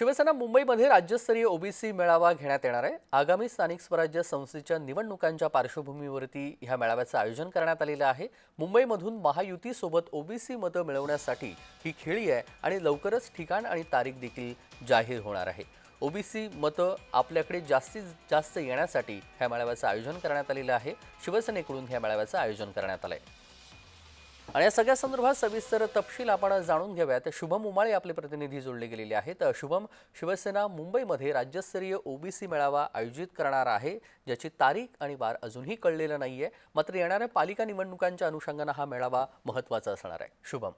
शिवसेना मुंबईमध्ये राज्यस्तरीय ओबीसी मेळावा घेण्यात येणार आहे। आगामी स्थानिक स्वराज्य संस्थेच्या निवडणुकांच्या पार्श्वभूमीवरती ह्या मेळाव्याचं आयोजन करण्यात आलेलं आहे। मुंबईमधून महायुतीसोबत ओबीसी मतं मिळवण्यासाठी ही खेळी आहे आणि लवकरच ठिकाण आणि तारीख देखील जाहीर होणार आहे। ओबीसी मतं आपल्याकडे जास्तीत जास्त येण्यासाठी ह्या मेळाव्याचं आयोजन करण्यात आलेलं आहे। शिवसेनेकडून ह्या मेळाव्याचं आयोजन करण्यात आलं आहे आणि या सगळ्या संदर्भात सविस्तर तपशील आपण जाणून घेऊयात। शुभम उमाळे आपले प्रतिनिधी जोडले गेलेले आहेत। शुभम, शिवसेना मुंबईमध्ये राज्यस्तरीय ओबीसी मेळावा आयोजित करणार आहे, ज्याची तारीख आणि वार अजूनही कळलेला नाहीये। मात्र येणाऱ्या पालिका निवडणुकांच्या अनुषंगाने हा मेळावा महत्त्वाचा असणार आहे। शुभम,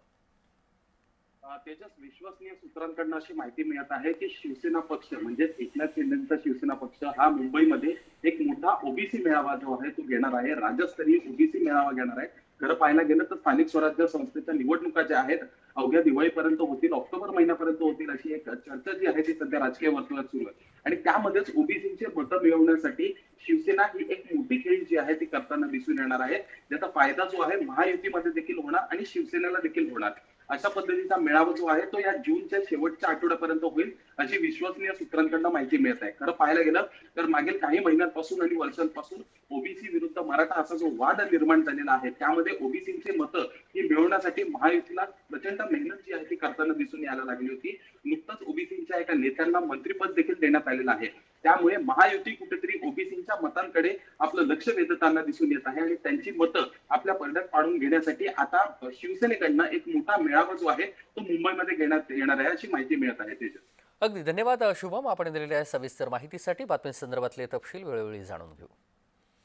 तेजस, विश्वसनीय सूत्रांकडून अशी माहिती मिळत आहे की शिवसेना पक्ष म्हणजे एकनाथ शिंदेचा शिवसेना पक्ष हा मुंबईमध्ये एक मोठा ओबीसी मेळावा जो आहे तो घेणार आहे। राज्यस्तरीय ओबीसी मेळावा घेणार आहे। खरं पाहायला गेलं तर स्थानिक स्वराज्य संस्थेच्या निवडणुका ज्या आहेत अवघ्या दिवाळीपर्यंत होतील, ऑक्टोबर महिन्यापर्यंत होतील, अशी एक चर्चा जी आहे ती सध्या राजकीय वर्तुळात सुरू आहे। आणि त्यामध्येच ओबीसीचे मतं मिळवण्यासाठी शिवसेना ही एक मोठी खेळी जी आहे ती करताना दिसून येणार आहे, ज्याचा फायदा जो आहे महायुतीमध्ये देखील होणार आणि शिवसेनेला देखील होणार। अशा पद्धतीचा मेळावा जो आहे तो या जूनच्या शेवटच्या आठवड्यापर्यंत होईल, अशी विश्वसनीय सूत्रांकडून माहिती मिळत आहे। खरं पाहायला गेलं तर मागील काही महिन्यांपासून आणि वर्षांपासून ओबीसी विरुद्ध मराठा असा जो वाद निर्माण झालेला आहे, त्यामध्ये ओबीसीचे मतं ही मिळवण्यासाठी महायुतीला प्रचंड मेहनत जी आहे ती करताना दिसून यायला लागली होती। नुकतंच ओबीसीच्या एका नेत्यांना मंत्रिपद देखील देण्यात आलेलं आहे। त्यामुळे महायुती कुठेतरी ओबीसीच्या मतांकडे आपलं लक्ष वेधताना दिसून येत आहे आणि त्यांची मतं आपल्या पडद्यात पाडून घेण्यासाठी आता शिवसेनेकडनं एक मोठा मेळावा जो आहे तो मुंबईमध्ये घेण्यात येणार आहे, अशी माहिती मिळत आहे। तेजस, अगदी धन्यवाद शुभम, आपण दिलेल्या सविस्तर माहितीसाठी। बातम्यांसंदर्भातले तपशील वेळोवेळी जाणून घेऊ।